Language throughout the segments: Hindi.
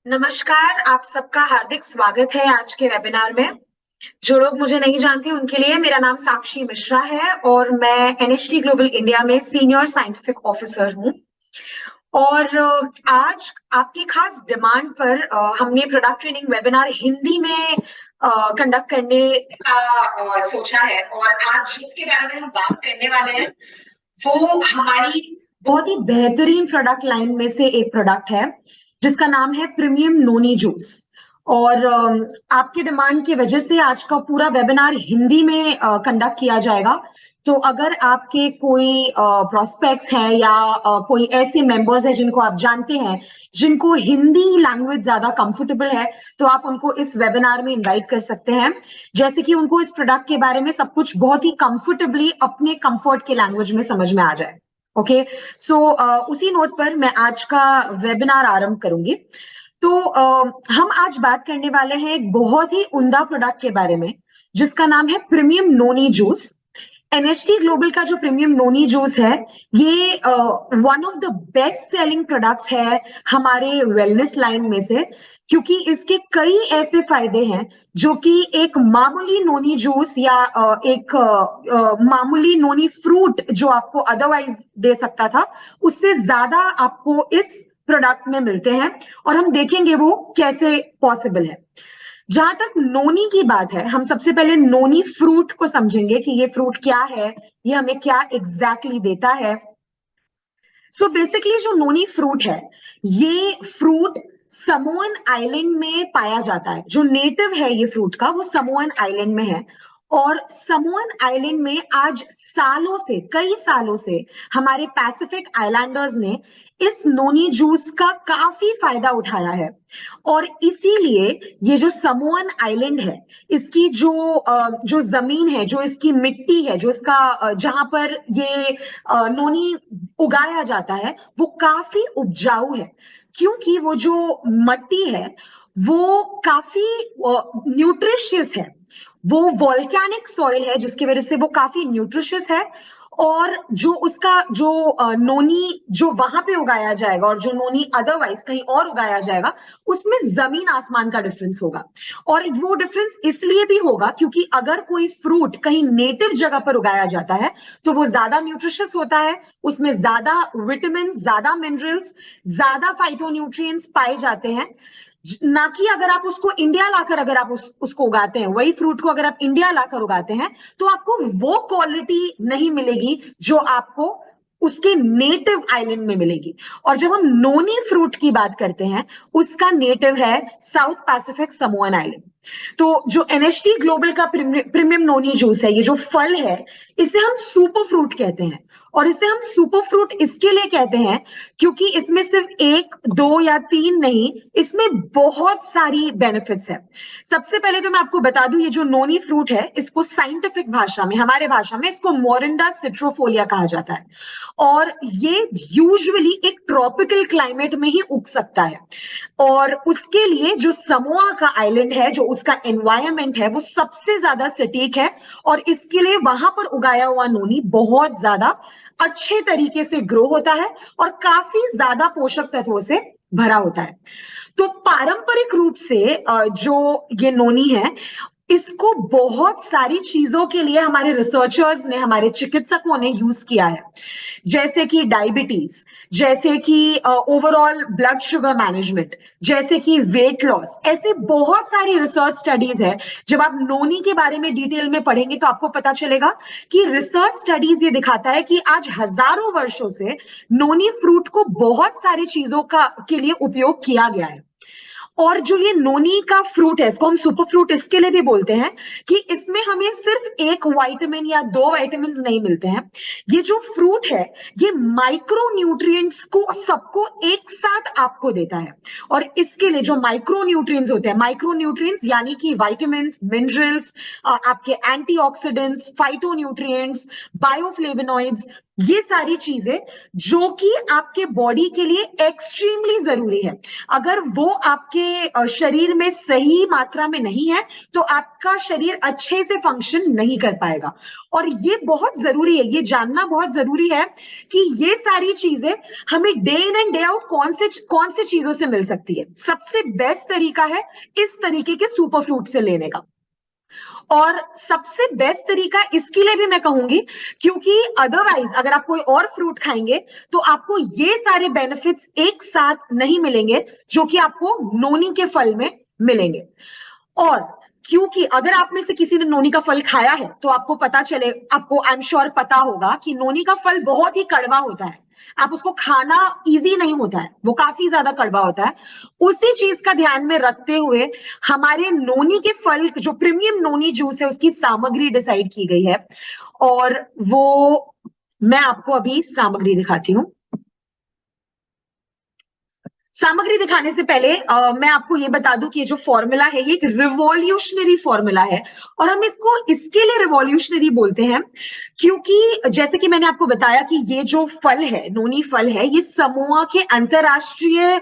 नमस्कार, आप सबका हार्दिक स्वागत है आज के वेबिनार में। जो लोग मुझे नहीं जानते उनके लिए मेरा नाम साक्षी मिश्रा है और मैं एनएचटी ग्लोबल इंडिया में सीनियर साइंटिफिक ऑफिसर हूँ। और आज आपकी खास डिमांड पर हमने प्रोडक्ट ट्रेनिंग वेबिनार हिंदी में कंडक्ट करने का सोचा है। और आज जिसके बारे में हम बात करने वाले हैं वो हमारी बहुत ही बेहतरीन प्रोडक्ट लाइन में से एक प्रोडक्ट है जिसका नाम है प्रीमियम नोनी जूस। और आपके डिमांड की वजह से आज का पूरा वेबिनार हिंदी में कंडक्ट किया जाएगा। तो अगर आपके कोई प्रोस्पेक्ट्स हैं या कोई ऐसे मेंबर्स हैं जिनको आप जानते हैं जिनको हिंदी लैंग्वेज ज्यादा कंफर्टेबल है, तो आप उनको इस वेबिनार में इनवाइट कर सकते हैं, जैसे कि उनको इस प्रोडक्ट के बारे में सब कुछ बहुत ही कंफर्टेबली अपने कंफर्ट के लैंग्वेज में समझ में आ जाए। ओके, सो उसी नोट पर मैं आज का वेबिनार आरंभ करूंगी। तो हम आज बात करने वाले हैं एक बहुत ही उम्दा प्रोडक्ट के बारे में जिसका नाम है प्रीमियम नोनी जूस। एनएचटी ग्लोबल का जो प्रीमियम नोनी जूस है ये one of the best selling products है हमारे वेलनेस लाइन में से, क्योंकि इसके कई ऐसे फायदे हैं जो कि एक मामूली नोनी जूस या एक मामूली नोनी फ्रूट जो आपको अदरवाइज दे सकता था उससे ज्यादा आपको इस प्रोडक्ट में मिलते हैं। और हम देखेंगे वो कैसे पॉसिबल है। जहां तक नोनी की बात है, हम सबसे पहले नोनी फ्रूट को समझेंगे कि ये फ्रूट क्या है, ये हमें क्या एग्जैक्टली देता है। सो बेसिकली जो नोनी फ्रूट है ये फ्रूट समोअन आइलैंड में पाया जाता है। जो नेटिव है ये फ्रूट का वो समोअन आइलैंड में है। और समोअन आइलैंड में आज सालों से, कई सालों से हमारे पैसिफिक आइलैंडर्स ने इस नोनी जूस का काफी फायदा उठाया है। और इसीलिए ये जो समोअन आइलैंड है इसकी जो जमीन है, जो इसकी मिट्टी है, जो इसका जहां पर ये नोनी उगाया जाता है वो काफी उपजाऊ है, क्योंकि वो जो मट्टी है वो काफी न्यूट्रिशियस है। वो वॉल्केनिक सॉइल है जिसकी वजह से वो काफी न्यूट्रिशियस है। और जो उसका जो नोनी जो वहां पे उगाया जाएगा और जो नोनी अदरवाइज कहीं और उगाया जाएगा उसमें जमीन आसमान का डिफरेंस होगा। और वो डिफरेंस इसलिए भी होगा क्योंकि अगर कोई फ्रूट कहीं नेटिव जगह पर उगाया जाता है तो वो ज्यादा न्यूट्रिशियस होता है, उसमें ज्यादा विटामिन, ज्यादा मिनरल्स, ज्यादा फाइटोन्यूट्रिएंट्स पाए जाते हैं। ना कि अगर आप उसको इंडिया लाकर, अगर आप उसको उगाते हैं, वही फ्रूट को अगर आप इंडिया लाकर उगाते हैं तो आपको वो क्वालिटी नहीं मिलेगी जो आपको उसके नेटिव आइलैंड में मिलेगी। और जब हम नोनी फ्रूट की बात करते हैं उसका नेटिव है साउथ पैसिफिक समोअन आइलैंड। तो जो एनएचटी ग्लोबल का प्रीमियम नोनी जूस है, ये जो फल है इसे हम सुपर फ्रूट कहते हैं। और इसे हम सुपर फ्रूट इसके लिए कहते हैं क्योंकि इसमें सिर्फ एक, दो या तीन नहीं, इसमें बहुत सारी बेनिफिट्स है। सबसे पहले तो मैं आपको बता दूं, ये जो नोनी फ्रूट है इसको साइंटिफिक भाषा में, हमारे भाषा में इसको मोरिंडा सिट्रोफोलिया कहा जाता है। और ये यूजुअली एक ट्रॉपिकल क्लाइमेट में ही उग सकता है। और उसके लिए जो समोआ का आइलैंड है, जो उसका एनवायरमेंट है वो सबसे ज्यादा सटीक है। और इसके लिए वहां पर उगाया हुआ नोनी बहुत ज्यादा अच्छे तरीके से ग्रो होता है और काफी ज्यादा पोषक तत्वों से भरा होता है। तो पारंपरिक रूप से जो ये नोनी है इसको बहुत सारी चीजों के लिए हमारे रिसर्चर्स ने, हमारे चिकित्सकों ने यूज किया है, जैसे कि डायबिटीज, जैसे कि ओवरऑल ब्लड शुगर मैनेजमेंट, जैसे कि वेट लॉस। ऐसे बहुत सारी रिसर्च स्टडीज है। जब आप नोनी के बारे में डिटेल में पढ़ेंगे तो आपको पता चलेगा कि रिसर्च स्टडीज ये दिखाता है कि आज हजारों वर्षों से नोनी फ्रूट को बहुत सारी चीजों का के लिए उपयोग किया गया है। और जो ये नोनी का फ्रूट है इसको हम सुपर फ्रूट इसके लिए भी बोलते हैं कि इसमें हमें सिर्फ एक विटामिन या दो विटामिन नहीं मिलते हैं। ये जो फ्रूट है ये माइक्रो न्यूट्रिएंट्स को सबको एक साथ आपको देता है। और इसके लिए जो माइक्रो न्यूट्रिएंट्स होते हैं, माइक्रो न्यूट्रिएंट्स यानी कि विटामिन, मिनरल्स, आपके एंटीऑक्सीडेंट्स, फाइटोन्यूट्रिएंट्स, बायोफ्लेवोनॉइड्स, ये सारी चीजें जो कि आपके बॉडी के लिए एक्सट्रीमली जरूरी है, अगर वो आपके शरीर में सही मात्रा में नहीं है तो आपका शरीर अच्छे से फंक्शन नहीं कर पाएगा। और ये बहुत जरूरी है, ये जानना बहुत जरूरी है कि ये सारी चीजें हमें day in and day out कौन से चीजों से मिल सकती है। सबसे बेस्ट तरीका है इस तरीके के सुपर फ्रूट से लेने का। और सबसे बेस्ट तरीका इसके लिए भी मैं कहूंगी क्योंकि अदरवाइज अगर आप कोई और फ्रूट खाएंगे तो आपको ये सारे बेनिफिट्स एक साथ नहीं मिलेंगे जो कि आपको नोनी के फल में मिलेंगे। और क्योंकि अगर आप में से किसी ने नोनी का फल खाया है तो आपको आई एम श्योर पता होगा कि नोनी का फल बहुत ही कड़वा होता है, आप उसको खाना इजी नहीं होता है, वो काफी ज्यादा कड़वा होता है। उसी चीज का ध्यान में रखते हुए हमारे नोनी के फल जो प्रीमियम नोनी जूस है उसकी सामग्री डिसाइड की गई है, और वो मैं आपको अभी सामग्री दिखाती हूँ। सामग्री दिखाने से पहले मैं आपको ये बता दूं कि ये जो फॉर्मूला है ये एक रिवॉल्यूशनरी फॉर्मूला है, और हम इसको इसके लिए रिवॉल्यूशनरी बोलते हैं क्योंकि जैसे कि मैंने आपको बताया कि ये जो फल है, नोनी फल है, ये समोआ के अंतरराष्ट्रीय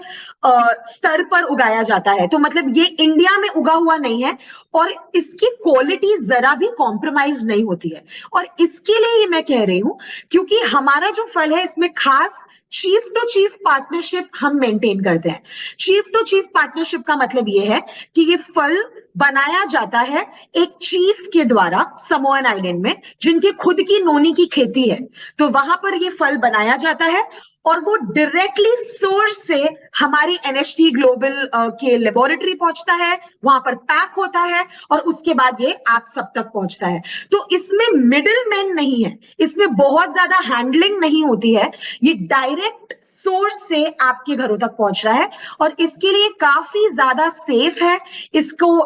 स्तर पर उगाया जाता है। तो मतलब ये इंडिया में उगा हुआ नहीं है और इसकी क्वालिटी जरा भी कॉम्प्रोमाइज नहीं होती है। और इसके लिए ये मैं कह रही हूं क्योंकि हमारा जो फल है इसमें खास चीफ टू चीफ पार्टनरशिप हम मेंटेन करते हैं। चीफ टू चीफ पार्टनरशिप का मतलब यह है कि ये फल बनाया जाता है एक चीफ के द्वारा समोअन आइलैंड में, जिनकी खुद की नोनी की खेती है। तो वहां पर ये फल बनाया जाता है और वो डायरेक्टली सोर्स से हमारी एनएसटी ग्लोबल के लेबोरेटरी पहुंचता है, वहां पर पैक होता है और उसके बाद ये आप सब तक पहुंचता है। तो इसमें मिडिल मैन नहीं है, इसमें बहुत ज्यादा हैंडलिंग नहीं होती है, ये डायरेक्ट सोर्स से आपके घरों तक पहुंच रहा है और इसके लिए काफी ज्यादा सेफ है।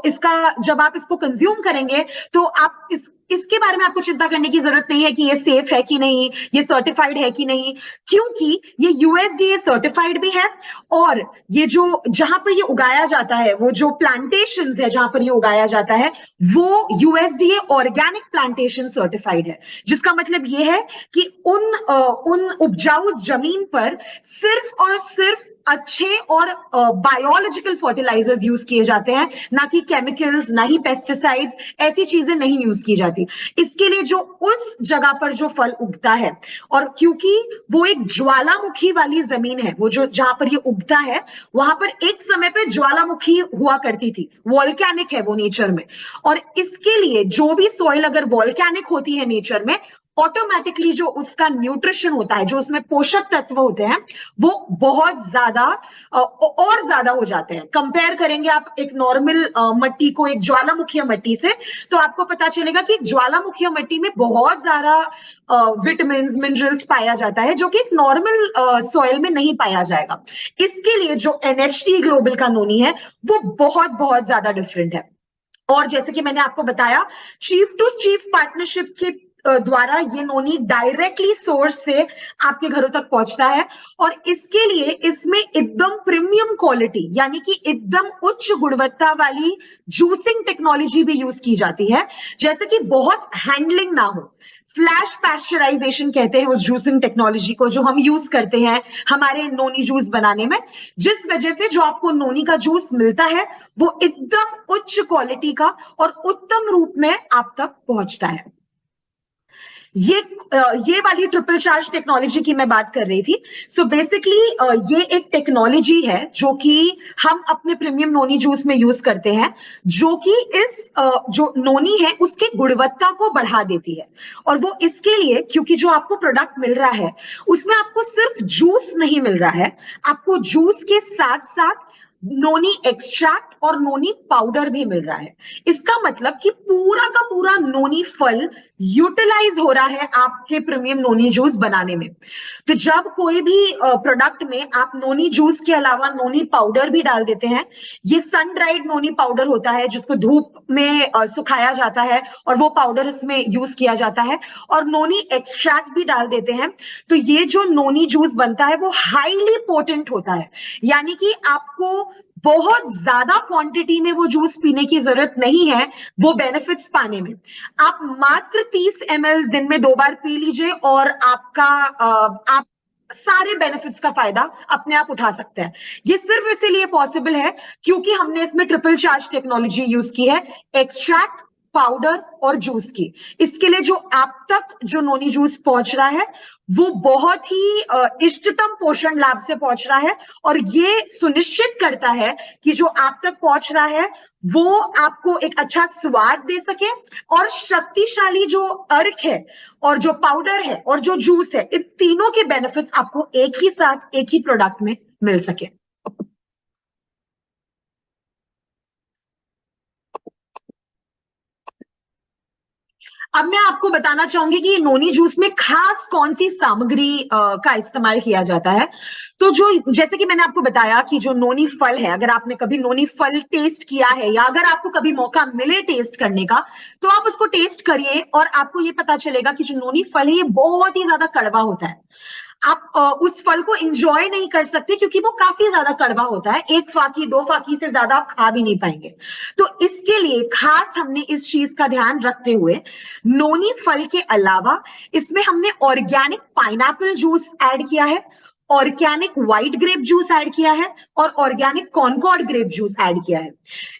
इसका जब आप इसको कंज्यूम करेंगे तो आप इसके बारे में आपको चिंता करने की जरूरत नहीं है कि ये सेफ है कि नहीं, ये सर्टिफाइड है कि नहीं, क्योंकि ये यूएसडीए सर्टिफाइड भी है। और ये जो जहां पर ये उगाया जाता है, वो जो प्लांटेशंस है जहां पर ये उगाया जाता है, वो यूएसडीए ऑर्गेनिक प्लांटेशन सर्टिफाइड है, जिसका मतलब ये है कि उन उपजाऊ जमीन पर सिर्फ और सिर्फ अच्छे और बायोलॉजिकल फर्टिलाइजर्स यूज किए जाते हैं, ना कि केमिकल्स, ना ही पेस्टिसाइड्स, ऐसी चीजें नहीं यूज की जाती। इसके लिए जो उस जगह पर जो फल उगता है, और क्योंकि वो एक ज्वालामुखी वाली जमीन है, वो जो जहां पर ये उगता है वहां पर एक समय पे ज्वालामुखी हुआ करती थी, वॉल्केनिक है वो नेचर में। और इसके लिए जो भी सॉइल अगर वॉल्केनिक होती है नेचर में, ऑटोमेटिकली जो उसका न्यूट्रिशन होता है, जो उसमें पोषक तत्व होते हैं, वो बहुत ज्यादा और ज्यादा हो जाते हैं। कंपेयर करेंगे आप एक नॉर्मल मट्टी को एक ज्वालामुखी मट्टी से, तो आपको पता चलेगा कि ज्वालामुखी मिट्टी में बहुत ज्यादा विटामिन मिनरल्स पाया जाता है जो कि एक नॉर्मल सॉइल में नहीं पाया जाएगा। इसके लिए जो एनएचटी ग्लोबल का नोनी है वो बहुत बहुत ज्यादा डिफरेंट है। और जैसे कि मैंने आपको बताया, चीफ टू चीफ पार्टनरशिप के द्वारा ये नोनी डायरेक्टली सोर्स से आपके घरों तक पहुंचता है, और इसके लिए इसमें एकदम प्रीमियम क्वालिटी यानी कि एकदम उच्च गुणवत्ता वाली जूसिंग टेक्नोलॉजी भी यूज की जाती है, जैसे कि बहुत हैंडलिंग ना हो। फ्लैश पैस्चराइजेशन कहते हैं उस जूसिंग टेक्नोलॉजी को जो हम यूज करते हैं हमारे नोनी जूस बनाने में, जिस वजह से जो आपको नोनी का जूस मिलता है वो एकदम उच्च क्वालिटी का और उत्तम रूप में आप तक पहुंचता है। ये वाली ट्रिपल चार्ज टेक्नोलॉजी की मैं बात कर रही थी। सो बेसिकली ये एक टेक्नोलॉजी है जो कि हम अपने प्रीमियम नोनी जूस में यूज करते हैं, जो कि इस जो नोनी है उसकी गुणवत्ता को बढ़ा देती है। और वो इसके लिए क्योंकि जो आपको प्रोडक्ट मिल रहा है उसमें आपको सिर्फ जूस नहीं मिल रहा है, आपको जूस के साथ साथ नोनी एक्सट्रैक्ट और नोनी पाउडर भी मिल रहा है। इसका मतलब कि पूरा का पूरा नोनी फल यूटिलाइज हो रहा है आपके प्रीमियम नोनी जूस बनाने में। तो जब कोई भी प्रोडक्ट में आप नोनी जूस के अलावा नोनी पाउडर भी डाल देते हैं, ये सन ड्राइड नोनी पाउडर होता है जिसको धूप में सुखाया जाता है और वो पाउडर इसमें यूज किया जाता है, और नोनी एक्सट्रैक्ट भी डाल देते हैं, तो ये जो नोनी जूस बनता है वो हाईली पोटेंट होता है। यानी कि आपको बहुत ज्यादा क्वांटिटी में वो जूस पीने की जरूरत नहीं है वो बेनिफिट्स पाने में। आप मात्र 30 ml दिन में 2 बार पी लीजिए और आप सारे बेनिफिट्स का फायदा अपने आप उठा सकते हैं। ये सिर्फ इसीलिए पॉसिबल है क्योंकि हमने इसमें ट्रिपल चार्ज टेक्नोलॉजी यूज की है, एक्सट्रैक्ट, पाउडर और जूस की। इसके लिए जो आप तक जो नोनी जूस पहुंच रहा है वो बहुत ही इष्टतम पोषण लाभ से पहुंच रहा है और ये सुनिश्चित करता है कि जो आप तक पहुंच रहा है वो आपको एक अच्छा स्वाद दे सके और शक्तिशाली जो अर्क है और जो पाउडर है और जो जूस है, इन तीनों के बेनिफिट्स आपको एक ही साथ एक ही प्रोडक्ट में मिल सके। अब मैं आपको बताना चाहूंगी कि नोनी जूस में खास कौन सी सामग्री का इस्तेमाल किया जाता है। तो जो जैसे कि मैंने आपको बताया कि जो नोनी फल है, अगर आपने कभी नोनी फल टेस्ट किया है या अगर आपको कभी मौका मिले टेस्ट करने का तो आप उसको टेस्ट करिए और आपको ये पता चलेगा कि जो नोनी फल है ये बहुत ही ज्यादा कड़वा होता है। आप उस फल को एंजॉय नहीं कर सकते क्योंकि वो काफी ज्यादा कड़वा होता है, 1 फाकी 2 फाकी से ज्यादा आप खा भी नहीं पाएंगे। तो इसके लिए खास हमने इस चीज का ध्यान रखते हुए नोनी फल के अलावा इसमें हमने ऑर्गेनिक पाइनएप्पल जूस ऐड किया है, organic white grape juice add किया है और organic Concord grape juice add किया है।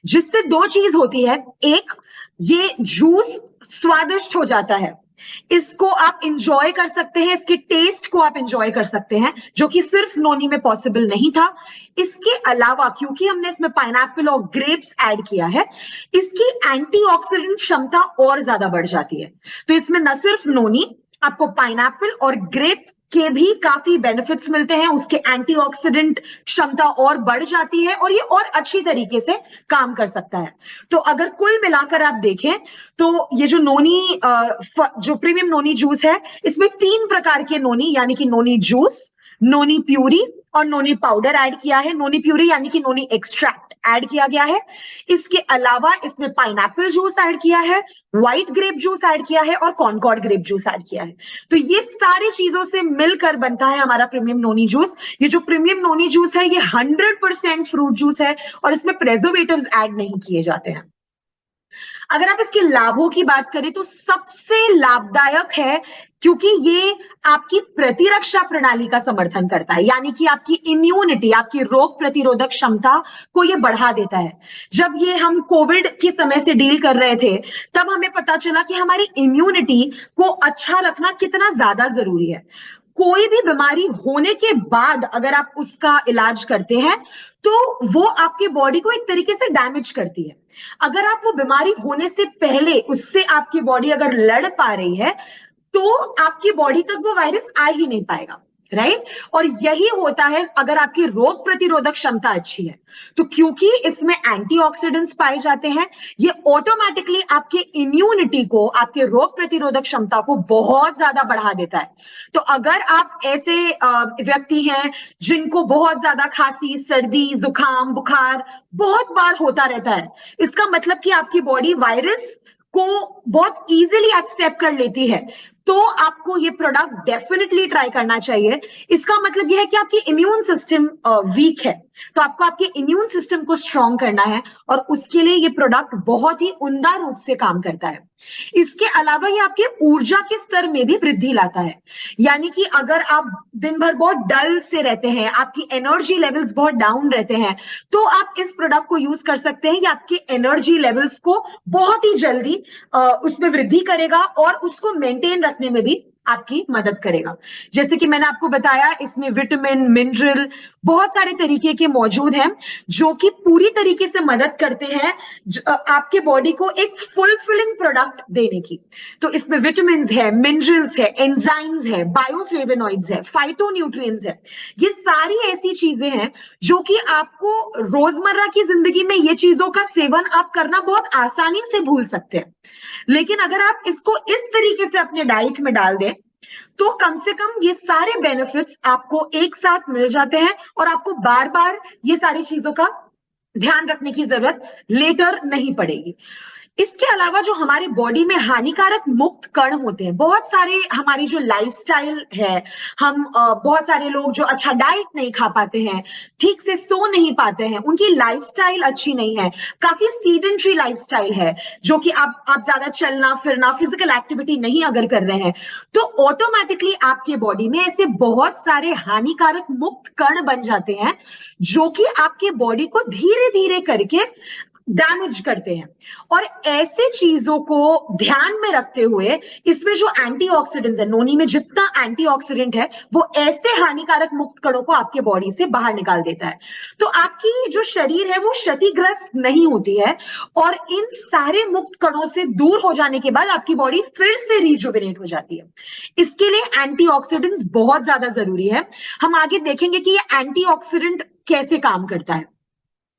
जिससे दो चीज होती है, एक, ये जूस स्वादिष्ट हो जाता है, इसको आप इंजॉय कर सकते हैं, इसके टेस्ट को आप इंजॉय कर सकते हैं जो कि सिर्फ नोनी में पॉसिबल नहीं था। इसके अलावा क्योंकि हमने इसमें पाइनएप्पल और ग्रेप्स ऐड किया है, इसकी एंटीऑक्सीडेंट क्षमता और ज्यादा बढ़ जाती है। तो इसमें न सिर्फ नोनी, आपको पाइनएप्पल और ग्रेप के भी काफी बेनिफिट्स मिलते हैं, उसके एंटीऑक्सीडेंट क्षमता और बढ़ जाती है और ये और अच्छी तरीके से काम कर सकता है। तो अगर कुल मिलाकर आप देखें तो ये जो नोनी जो प्रीमियम नोनी जूस है, इसमें 3 प्रकार के नोनी यानी कि नोनी जूस, नोनी प्यूरी और नोनी पाउडर ऐड किया है। नोनी प्यूरी यानी कि नोनी एक्सट्रैक्ट ऐड किया गया है। इसके अलावा इसमें पाइनएप्पल जूस ऐड किया है, व्हाइट ग्रेप जूस ऐड किया है और कॉनकॉर्ड ग्रेप जूस ऐड किया है। तो ये सारी चीजों से मिलकर बनता है हमारा प्रीमियम नोनी जूस। ये जो प्रीमियम नोनी जूस है ये 100% फ्रूट जूस है और इसमें प्रेजर्वेटिव्स ऐड नहीं किए जाते हैं। अगर आप इसके लाभों की बात करें तो सबसे लाभदायक है क्योंकि ये आपकी प्रतिरक्षा प्रणाली का समर्थन करता है, यानी कि आपकी इम्यूनिटी, आपकी रोग प्रतिरोधक क्षमता को ये बढ़ा देता है। जब ये हम कोविड के समय से डील कर रहे थे तब हमें पता चला कि हमारी इम्यूनिटी को अच्छा रखना कितना ज्यादा जरूरी है। कोई भी बीमारी होने के बाद अगर आप उसका इलाज करते हैं तो वो आपके बॉडी को एक तरीके से डैमेज करती है। अगर आप वो बीमारी होने से पहले उससे आपकी बॉडी अगर लड़ पा रही है तो आपकी बॉडी तक वो वायरस आ ही नहीं पाएगा, राइट। और यही होता है अगर आपकी रोग प्रतिरोधक क्षमता अच्छी है तो क्योंकि इसमें एंटीऑक्सीडेंट्स पाए जाते हैं, ये ऑटोमेटिकली आपके इम्यूनिटी को, आपके रोग प्रतिरोधक क्षमता को बहुत ज्यादा बढ़ा देता है। तो अगर आप ऐसे व्यक्ति हैं जिनको बहुत ज्यादा खांसी, सर्दी, जुकाम, बुखार बहुत बार होता रहता है, इसका मतलब कि आपकी बॉडी वायरस को बहुत इजीली एक्सेप्ट कर लेती है, तो आपको ये प्रोडक्ट डेफिनेटली ट्राई करना चाहिए। इसका मतलब यह है कि आपकी इम्यून सिस्टम वीक है तो आपको आपके इम्यून सिस्टम को स्ट्रॉन्ग करना है और उसके लिए ये प्रोडक्ट बहुत ही उम्दा रूप से काम करता है। इसके अलावा ये आपके ऊर्जा के स्तर में भी वृद्धि लाता है, यानी कि अगर आप दिन भर बहुत डल से रहते हैं, आपकी एनर्जी लेवल्स बहुत डाउन रहते हैं, तो आप इस प्रोडक्ट को यूज कर सकते हैं। ये आपकी एनर्जी लेवल्स को बहुत ही जल्दी उसमें वृद्धि करेगा और उसको मेंटेन रखने में भी आपकी मदद करेगा। जैसे कि मैंने आपको बताया इसमें विटामिन, मिनरल, बहुत सारे तरीके के मौजूद हैं जो कि पूरी तरीके से मदद करते हैं आपके बॉडी को एक फुलफिलिंग प्रोडक्ट देने की। तो इसमें विटामिन है, मिनरल्स है, एंजाइम्स है, बायोफ्लेवोनॉइड्स है, फाइटोन्यूट्रिएंट्स है। ये सारी ऐसी चीजें हैं जो कि आपको रोजमर्रा की जिंदगी में ये चीजों का सेवन आप करना बहुत आसानी से भूल सकते हैं, लेकिन अगर आप इसको इस तरीके से अपने डाइट में डाल दें तो कम से कम ये सारे बेनिफिट्स आपको एक साथ मिल जाते हैं और आपको बार बार ये सारी चीजों का ध्यान रखने की जरूरत लेटर नहीं पड़ेगी। इसके अलावा जो हमारे बॉडी में हानिकारक मुक्त कण होते हैं, बहुत सारे हमारी जो लाइफस्टाइल है, हम बहुत सारे लोग जो अच्छा डाइट नहीं खा पाते हैं, ठीक से सो नहीं पाते हैं, उनकी लाइफस्टाइल अच्छी नहीं है, काफी सीडेंटरी लाइफस्टाइल है, जो कि आप ज्यादा चलना फिरना फिजिकल एक्टिविटी नहीं अगर कर रहे हैं, तो ऑटोमेटिकली आपके बॉडी में ऐसे बहुत सारे हानिकारक मुक्त कण बन जाते हैं जो कि आपके बॉडी को धीरे धीरे करके डैमेज करते हैं। और ऐसे चीजों को ध्यान में रखते हुए इसमें जो एंटीऑक्सीडेंट्स है, नोनी में जितना एंटीऑक्सीडेंट है, वो ऐसे हानिकारक मुक्त कणों को आपके बॉडी से बाहर निकाल देता है। तो आपकी जो शरीर है वो क्षतिग्रस्त नहीं होती है, और इन सारे मुक्त कणों से दूर हो जाने के बाद आपकी बॉडी फिर से रिजुविनेट हो जाती है। इसके लिए एंटीऑक्सीडेंट्स बहुत ज्यादा जरूरी है। हम आगे देखेंगे कि ये एंटीऑक्सीडेंट कैसे काम करता है।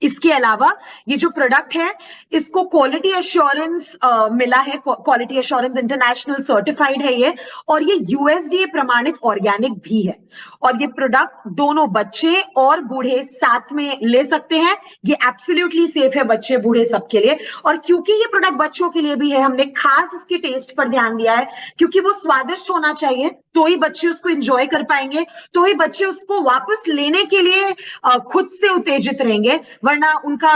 इसके अलावा ये जो प्रोडक्ट है, इसको क्वालिटी एश्योरेंस मिला है, क्वालिटी एश्योरेंस इंटरनेशनल सर्टिफाइड है ये, और ये यूएसडीए प्रमाणित ऑर्गेनिक भी है। और ये प्रोडक्ट दोनों बच्चे और बूढ़े साथ में ले सकते हैं। ये एब्सोल्युटली सेफ है बच्चे बूढ़े सबके लिए। और क्योंकि ये प्रोडक्ट बच्चों के लिए भी है, हमने खास इसके टेस्ट पर ध्यान दिया है, क्योंकि वो स्वादिष्ट होना चाहिए, तो ही बच्चे उसको एंजॉय कर पाएंगे, तो ही बच्चे उसको वापस लेने के लिए खुद से उत्तेजित रहेंगे। वरना उनका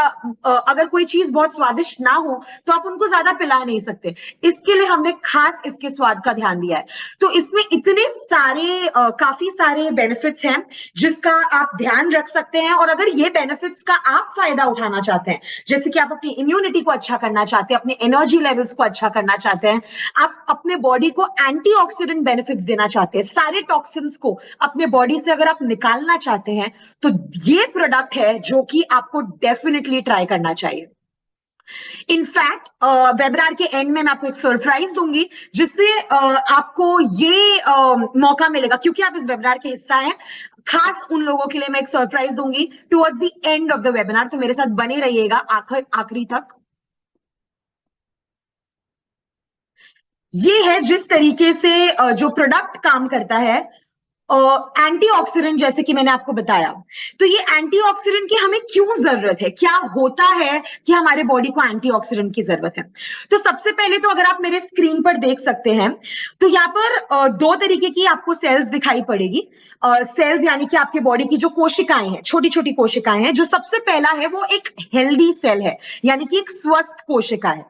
अगर कोई चीज बहुत स्वादिष्ट ना हो तो आप उनको ज्यादा पिला नहीं सकते। इसके लिए हमने खास इसके स्वाद का ध्यान दिया है। तो इसमें इतने सारे काफी सारे बेनिफिट्स हैं जिसका आप ध्यान रख सकते हैं। और अगर ये बेनिफिट्स का आप फायदा उठाना चाहते हैं, जैसे कि आप अपनी इम्यूनिटी को अच्छा करना चाहते हैं, अपने एनर्जी लेवल्स को अच्छा करना चाहते हैं, आप अपने बॉडी को एंटीऑक्सीडेंट बेनिफिट्स देना चाहते हैं, सारे टॉक्सिन्स को अपने बॉडी से अगर आप निकालना चाहते हैं, तो ये प्रोडक्ट है जो कि आपको डेफिनेटली ट्राई करना चाहिए। इनफैक्ट वेबिनार के एंड में मैं आपको एक सरप्राइज दूंगी, जिससे आपको ये मौका मिलेगा, क्योंकि आप इस वेबिनार के हिस्सा हैं, खास उन लोगों के लिए मैं एक सरप्राइज दूंगी towards the end of the webinar. तो मेरे साथ बने रहिएगा आखिरी तक। ये है जिस तरीके से जो प्रोडक्ट काम करता है, एंटीऑक्सीडेंट, जैसे कि मैंने आपको बताया। तो ये एंटीऑक्सीडेंट की हमें क्यों जरूरत है, क्या होता है कि हमारे बॉडी को एंटीऑक्सीडेंट की जरूरत है। तो सबसे पहले तो अगर आप मेरे स्क्रीन पर देख सकते हैं, तो यहाँ पर दो तरीके की आपको सेल्स दिखाई पड़ेगी। सेल्स यानी कि आपके बॉडी की जो कोशिकाएं हैं, छोटी छोटी कोशिकाएं हैं। जो सबसे पहला है वो एक हेल्दी सेल है, यानी कि एक स्वस्थ कोशिका है।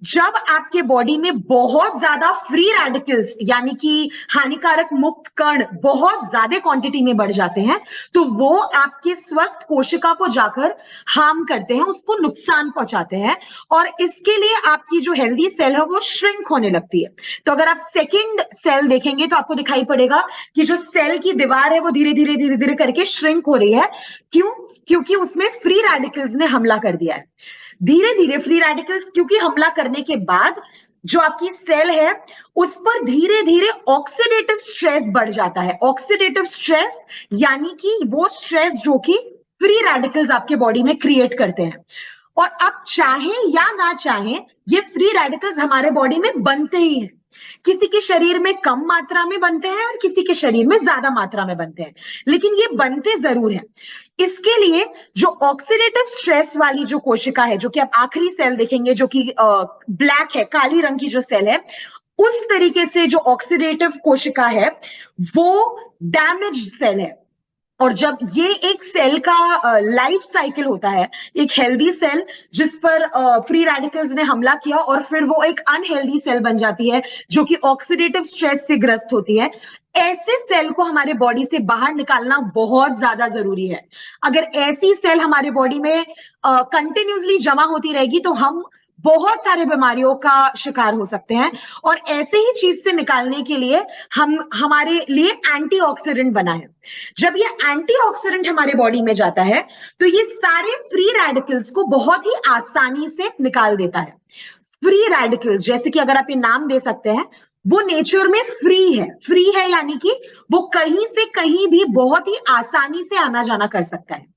जब आपके बॉडी में बहुत ज्यादा फ्री रेडिकल्स यानी कि हानिकारक मुक्त कण बहुत ज्यादा क्वांटिटी में बढ़ जाते हैं, तो वो आपके स्वस्थ कोशिका को जाकर हार्म करते हैं, उसको नुकसान पहुंचाते हैं, और इसके लिए आपकी जो हेल्दी सेल है वो श्रिंक होने लगती है। तो अगर आप सेकंड सेल देखेंगे तो आपको दिखाई पड़ेगा कि जो सेल की दीवार है वो धीरे धीरे धीरे धीरे करके श्रिंक हो रही है। क्यों? क्योंकि उसमें फ्री रेडिकल्स ने हमला कर दिया है। धीरे धीरे फ्री रेडिकल्स क्योंकि हमला करने के बाद जो आपकी सेल है उस पर धीरे धीरे ऑक्सीडेटिव स्ट्रेस बढ़ जाता है। ऑक्सीडेटिव स्ट्रेस यानी कि वो स्ट्रेस जो कि फ्री रेडिकल्स आपके बॉडी में क्रिएट करते हैं। और आप चाहें या ना चाहें, ये फ्री रेडिकल्स हमारे बॉडी में बनते ही हैं। किसी के शरीर में कम मात्रा में बनते हैं और किसी के शरीर में ज्यादा मात्रा में बनते हैं, लेकिन ये बनते जरूर हैं। इसके लिए जो ऑक्सीडेटिव स्ट्रेस वाली जो कोशिका है, जो कि आप आखिरी सेल देखेंगे जो कि ब्लैक है, काली रंग की जो सेल है, उस तरीके से जो ऑक्सीडेटिव कोशिका है वो डैमेज सेल है। और जब ये एक सेल का लाइफ साइकिल होता है, एक हेल्दी सेल जिस पर फ्री रेडिकल्स ने हमला किया और फिर वो एक अनहेल्दी सेल बन जाती है जो कि ऑक्सीडेटिव स्ट्रेस से ग्रस्त होती है, ऐसे सेल को हमारे बॉडी से बाहर निकालना बहुत ज्यादा जरूरी है। अगर ऐसी सेल हमारे बॉडी में कंटिन्यूसली जमा होती रहेगी तो हम बहुत सारे बीमारियों का शिकार हो सकते हैं। और ऐसे ही चीज से निकालने के लिए हम हमारे लिए एंटीऑक्सीडेंट बना है। जब ये एंटीऑक्सीडेंट हमारे बॉडी में जाता है तो ये सारे फ्री रेडिकल्स को बहुत ही आसानी से निकाल देता है। फ्री रेडिकल्स जैसे कि अगर आप ये नाम दे सकते हैं, वो नेचर में फ्री है। फ्री है यानी कि वो कहीं से कहीं भी बहुत ही आसानी से आना जाना कर सकता है।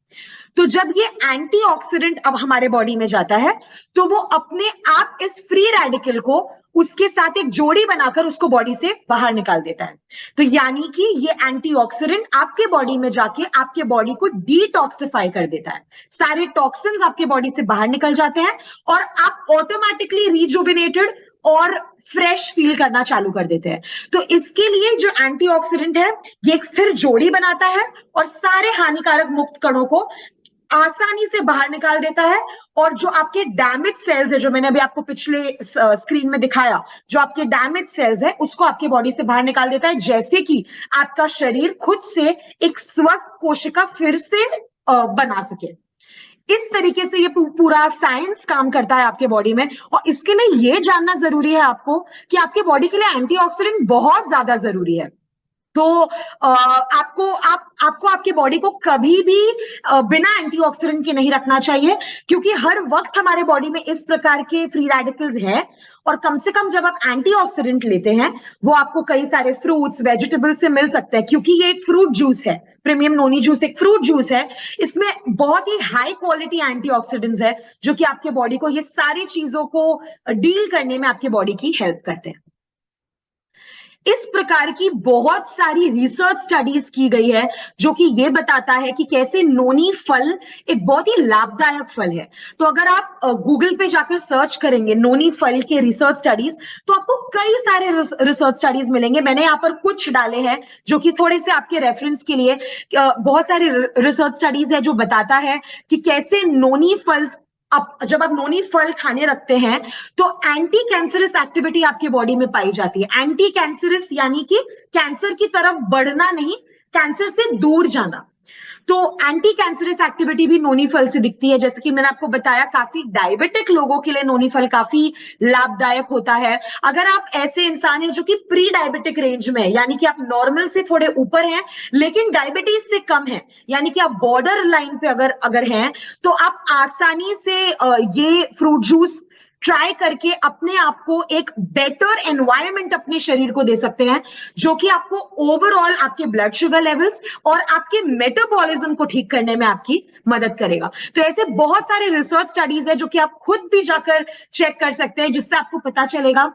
तो जब ये एंटीऑक्सीडेंट अब हमारे बॉडी में जाता है तो वो अपने आप इस फ्री रेडिकल को उसके साथ एक जोड़ी बनाकर उसको बॉडी से बाहर निकाल देता है। तो यानी कि ये एंटीऑक्सीडेंट आपके बॉडी में जाके आपके बॉडी को डिटॉक्सिफाई कर देता है, सारे टॉक्सिन्स आपके बॉडी से बाहर निकल जाते हैं और आप ऑटोमेटिकली रिजुविनेटेड और फ्रेश फील करना चालू कर देते हैं। तो इसके लिए जो एंटीऑक्सीडेंट है ये एक स्थिर जोड़ी बनाता है और सारे हानिकारक मुक्त कणों को आसानी से बाहर निकाल देता है। और जो आपके डैमेज सेल्स है, जो मैंने अभी आपको पिछले स्क्रीन में दिखाया, जो आपके डैमेज सेल्स है उसको आपके बॉडी से बाहर निकाल देता है, जैसे कि आपका शरीर खुद से एक स्वस्थ कोशिका फिर से बना सके। इस तरीके से ये पूरा साइंस काम करता है आपके बॉडी में। और इसके लिए ये जानना जरूरी है आपको कि आपके बॉडी के लिए एंटीऑक्सीडेंट बहुत ज्यादा जरूरी है। तो आपको आपके बॉडी को कभी भी बिना एंटीऑक्सीडेंट के नहीं रखना चाहिए, क्योंकि हर वक्त हमारे बॉडी में इस प्रकार के फ्री रेडिकल्स हैं। और कम से कम जब आप एंटीऑक्सीडेंट लेते हैं वो आपको कई सारे फ्रूट्स वेजिटेबल से मिल सकते हैं, क्योंकि ये एक फ्रूट जूस है। प्रीमियम नोनी जूस एक फ्रूट जूस है, इसमें बहुत ही हाई क्वालिटी एंटीऑक्सीडेंट्स है जो कि आपके बॉडी को ये सारी चीजों को डील करने में आपके बॉडी की हेल्प करते हैं। इस प्रकार की बहुत सारी रिसर्च स्टडीज की गई है जो कि ये बताता है कि कैसे नोनी फल एक बहुत ही लाभदायक फल है। तो अगर आप गूगल पे जाकर सर्च करेंगे नोनी फल के रिसर्च स्टडीज तो आपको कई सारे रिसर्च स्टडीज मिलेंगे। मैंने यहाँ पर कुछ डाले हैं जो कि थोड़े से आपके रेफरेंस के लिए। बहुत सारे रिसर्च स्टडीज है जो बताता है कि कैसे नोनी फल, अब जब आप नोनी फल खाने रखते हैं तो एंटी कैंसरस एक्टिविटी आपके बॉडी में पाई जाती है। एंटी कैंसरस यानी कि कैंसर की तरफ बढ़ना नहीं, कैंसर से दूर जाना। तो एंटी कैंसरस एक्टिविटी भी नोनी फल से दिखती है। जैसे कि मैंने आपको बताया, काफी डायबिटिक लोगों के लिए नोनी फल काफी लाभदायक होता है। अगर आप ऐसे इंसान हैं जो कि प्री डायबिटिक रेंज में है, यानी कि आप नॉर्मल से थोड़े ऊपर हैं लेकिन डायबिटीज से कम है, यानी कि आप बॉर्डर लाइन पे अगर हैं, तो आप आसानी से ये फ्रूट जूस ट्राई करके अपने आप को एक बेटर एनवायरनमेंट अपने शरीर को दे सकते हैं, जो कि आपको ओवरऑल आपके ब्लड शुगर लेवल्स और आपके मेटाबॉलिज्म को ठीक करने में आपकी मदद करेगा। तो ऐसे बहुत सारे रिसर्च स्टडीज है जो कि आप खुद भी जाकर चेक कर सकते हैं, जिससे आपको पता चलेगा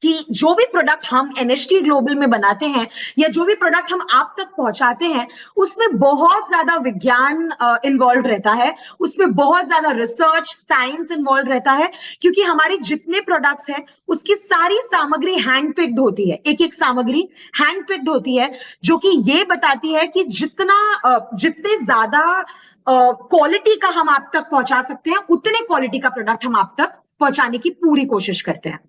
कि जो भी प्रोडक्ट हम एनएसटी ग्लोबल में बनाते हैं या जो भी प्रोडक्ट हम आप तक पहुंचाते हैं उसमें बहुत ज्यादा विज्ञान इन्वॉल्व रहता है, उसमें बहुत ज्यादा रिसर्च साइंस इन्वॉल्व रहता है, क्योंकि हमारे जितने प्रोडक्ट्स हैं उसकी सारी सामग्री हैंड पिक्ड होती है। एक एक सामग्री हैंड पिक्ड होती है जो कि ये बताती है कि जितने ज्यादा क्वालिटी का हम आप तक पहुंचा सकते हैं उतने क्वालिटी का प्रोडक्ट हम आप तक पहुंचाने की पूरी कोशिश करते हैं।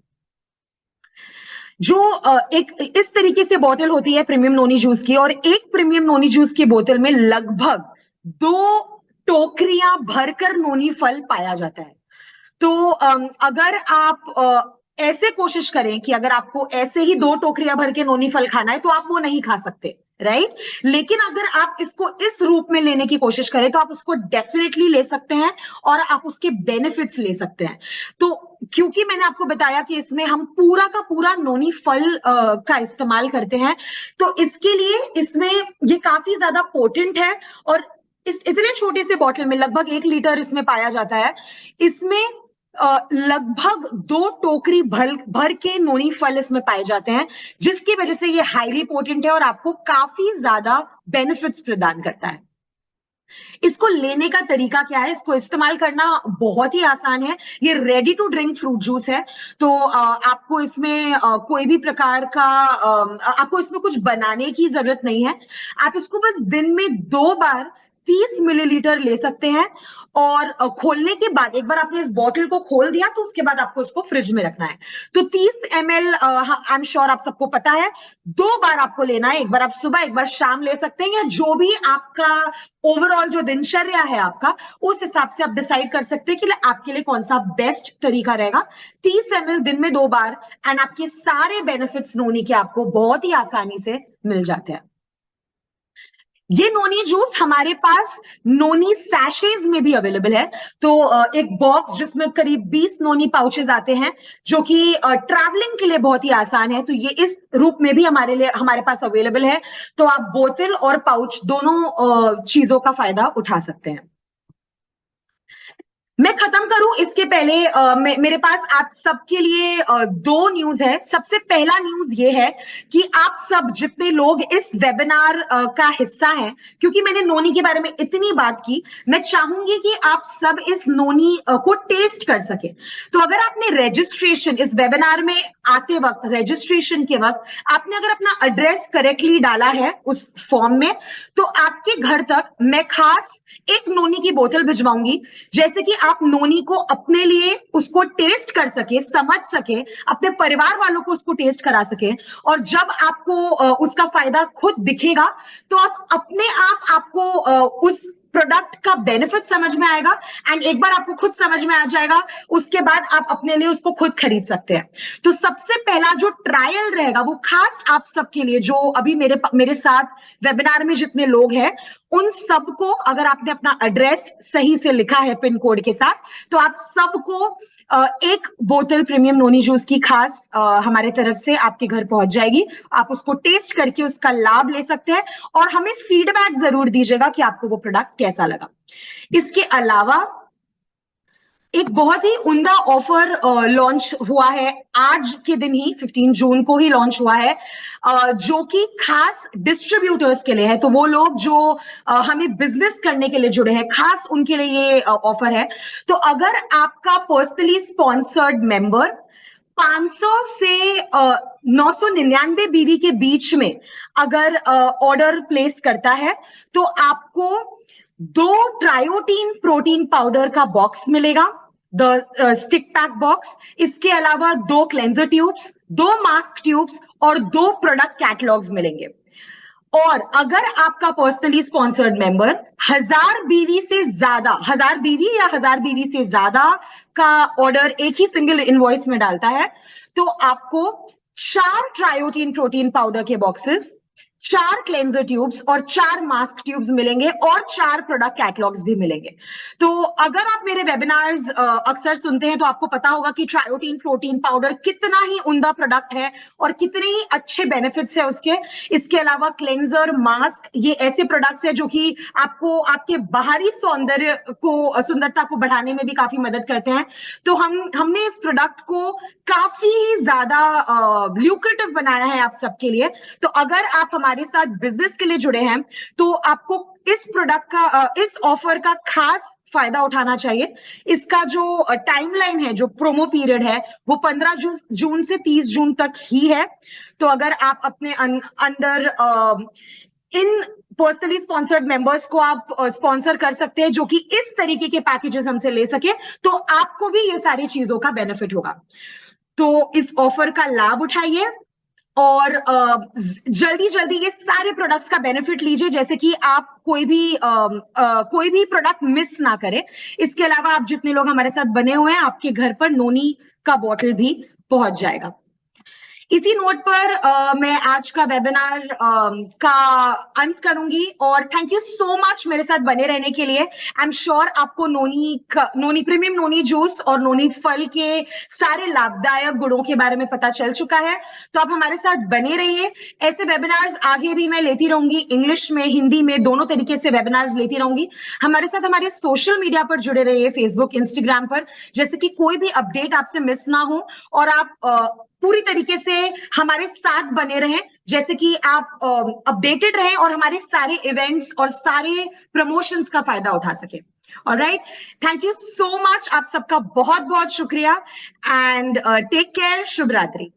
जो एक इस तरीके से बोतल होती है प्रीमियम नोनी जूस की, और एक प्रीमियम नोनी जूस की बोतल में लगभग 2 टोकरियां भरकर नोनी फल पाया जाता है। तो अगर आप ऐसे कोशिश करें कि अगर आपको ऐसे ही 2 टोकरियां भर के नोनी फल खाना है तो आप वो नहीं खा सकते, राइट? लेकिन अगर आप इसको इस रूप में लेने की कोशिश करें तो आप उसको डेफिनेटली ले सकते हैं और आप उसके बेनिफिट्स ले सकते हैं। तो क्योंकि मैंने आपको बताया कि इसमें हम पूरा का पूरा नोनी फल का इस्तेमाल करते हैं, तो इसके लिए इसमें ये काफी ज्यादा पोटेंट है। और इस इतने छोटे से बॉटल में लगभग 1 लीटर इसमें पाया जाता है। इसमें लगभग 2 टोकरी भर के नोनी फल इसमें पाए जाते हैं, जिसकी वजह से ये हाईली पोटेंट है और आपको काफी ज्यादा बेनिफिट्स प्रदान करता है। इसको लेने का तरीका क्या है, इसको इस्तेमाल करना बहुत ही आसान है। ये ready to drink fruit juice है। तो आपको इसमें कोई भी प्रकार का आपको इसमें कुछ बनाने की जरूरत नहीं है। आप इसको बस दिन में 2 बार 30 मिलीलीटर ले सकते हैं। और खोलने के बाद एक बार आपने इस बॉटल को खोल दिया तो उसके बाद आपको इसको फ्रिज में रखना है। तो 30 ml आई एम श्योर आप सबको पता है, 2 बार आपको लेना है। एक बार आप सुबह एक बार शाम ले सकते हैं, या जो भी आपका ओवरऑल जो दिनचर्या है आपका, उस हिसाब से आप डिसाइड कर सकते हैं कि आपके लिए कौन सा बेस्ट तरीका रहेगा। 30 ml दिन में 2 बार एंड आपके सारे बेनिफिट्स नोनी के आपको बहुत ही आसानी से मिल जाते हैं। ये नोनी जूस हमारे पास नोनी सैशेज में भी अवेलेबल है। तो एक बॉक्स जिसमें करीब 20 नोनी पाउचेस आते हैं, जो कि ट्रैवलिंग के लिए बहुत ही आसान है। तो ये इस रूप में भी हमारे पास अवेलेबल है। तो आप बोतल और पाउच दोनों चीजों का फायदा उठा सकते हैं। मैं खत्म करूं इसके पहले मेरे पास आप सबके लिए दो न्यूज है। सबसे पहला न्यूज ये है कि आप सब जितने लोग इस वेबिनार का हिस्सा हैं, क्योंकि मैंने नोनी के बारे में इतनी बात की, मैं चाहूंगी कि आप सब इस नोनी को टेस्ट कर सके। तो अगर आपने रजिस्ट्रेशन इस वेबिनार में आते वक्त, रजिस्ट्रेशन के वक्त आपने अगर अपना एड्रेस करेक्टली डाला है उस फॉर्म में, तो आपके घर तक मैं खास एक नोनी की बोतल भिजवाऊंगी, जैसे कि आप नोनी को अपने लिए उसको टेस्ट कर सके, समझ सके, अपने परिवार वालों को उसको टेस्ट करा सके। और जब आपको उसका फायदा खुद दिखेगा तो आप अपने आप आपको उस प्रोडक्ट का बेनिफिट समझ में आएगा। एंड एक बार आपको खुद समझ में आ जाएगा, उसके बाद आप अपने लिए उसको खुद खरीद सकते हैं। तो सबसे पहला जो ट्रायल रहेगा वो खास आप सबके लिए, जो अभी मेरे साथ वेबिनार में जितने लोग हैं उन सबको, अगर आपने अपना एड्रेस सही से लिखा है पिन कोड के साथ, तो आप सबको एक बोतल प्रीमियम नोनी जूस की खास हमारे तरफ से आपके घर पहुंच जाएगी। आप उसको टेस्ट करके उसका लाभ ले सकते हैं और हमें फीडबैक जरूर दीजिएगा कि आपको वो प्रोडक्ट कैसा लगा। इसके अलावा एक बहुत ही उम्दा ऑफर लॉन्च हुआ है, आज के दिन ही 15 जून को ही लॉन्च हुआ है, जो कि खास डिस्ट्रीब्यूटर्स के लिए है। तो वो लोग जो हमें बिजनेस करने के लिए जुड़े हैं, खास उनके लिए ये ऑफर है। तो अगर आपका पर्सनली स्पॉन्सर्ड मेंबर 500 से 999 बीवी के बीच में अगर ऑर्डर प्लेस करता है, तो आपको 2 ट्रायोटीन प्रोटीन पाउडर का बॉक्स मिलेगा, द स्टिक पैक बॉक्स। इसके अलावा 2 क्लेंजर ट्यूब्स, 2 मास्क ट्यूब्स और 2 प्रोडक्ट कैटलॉग्स मिलेंगे। और अगर आपका पर्सनली स्पॉन्सर्ड मेंबर 1000 बीवी से ज्यादा, 1000 बीवी या 1000 बीवी से ज्यादा का ऑर्डर एक ही सिंगल इनवॉइस में डालता है, तो आपको 4 ट्रायोटीन प्रोटीन पाउडर के बॉक्सेस, 4 क्लेंजर ट्यूब्स और 4 मास्क ट्यूब्स मिलेंगे और 4 प्रोडक्ट कैटलॉग्स भी मिलेंगे। तो अगर आप मेरे वेबिनार्स अक्सर सुनते हैं तो आपको पता होगा कि ट्रायोटीन प्रोटीन पाउडर कितना ही उम्दा प्रोडक्ट है और कितने ही अच्छे बेनिफिट्स है उसके। इसके अलावा क्लेंजर, मास्क, ये ऐसे प्रोडक्ट्स है जो कि आपको आपके बाहरी सुंदरता को बढ़ाने में भी काफी मदद करते हैं। तो हमने इस प्रोडक्ट को काफी ज्यादा ल्यूक्रेटिव बनाया है आप सबके लिए। तो अगर आप हमारे साथ बिजनेस के लिए जुड़े हैं तो आपको इस प्रोडक्ट का, इस ऑफर का खास फायदा उठाना चाहिए। इसका जो टाइमलाइन है, जो प्रोमो पीरियड है, वो 15 जून से 30 जून तक ही है। तो अगर आप अपने अंदर इन पर्सनली स्पॉन्सर्ड मेंबर्स को आप स्पॉन्सर कर सकते हैं जो कि इस तरीके के पैकेजेस हमसे ले सके, तो आपको भी ये सारी चीजों का बेनिफिट होगा। तो इस ऑफर का लाभ उठाइए और जल्दी जल्दी ये सारे प्रोडक्ट्स का बेनिफिट लीजिए, जैसे कि आप कोई भी प्रोडक्ट मिस ना करें। इसके अलावा आप जितने लोग हमारे साथ बने हुए हैं, आपके घर पर नोनी का बॉटल भी पहुंच जाएगा। इसी नोट पर मैं आज का वेबिनार का अंत करूंगी और थैंक यू सो मच मेरे साथ बने रहने के लिए। आई एम श्योर आपको नोनी प्रीमियम नोनी जूस और नोनी फल के सारे लाभदायक गुणों के बारे में पता चल चुका है। तो आप हमारे साथ बने रहिए। ऐसे वेबिनार्स आगे भी मैं लेती रहूंगी, इंग्लिश में, हिंदी में, दोनों तरीके से वेबिनार्स लेती रहूंगी। हमारे साथ हमारे सोशल मीडिया पर जुड़े रहिए, फेसबुक, इंस्टाग्राम पर, जैसे कि कोई भी अपडेट आपसे मिस ना हो और आप पूरी तरीके से हमारे साथ बने रहें, जैसे कि आप अपडेटेड रहें और हमारे सारे इवेंट्स और सारे प्रमोशंस का फायदा उठा सके। Alright, thank you so much, आप सबका बहुत बहुत शुक्रिया एंड टेक केयर। शुभ रात्रि।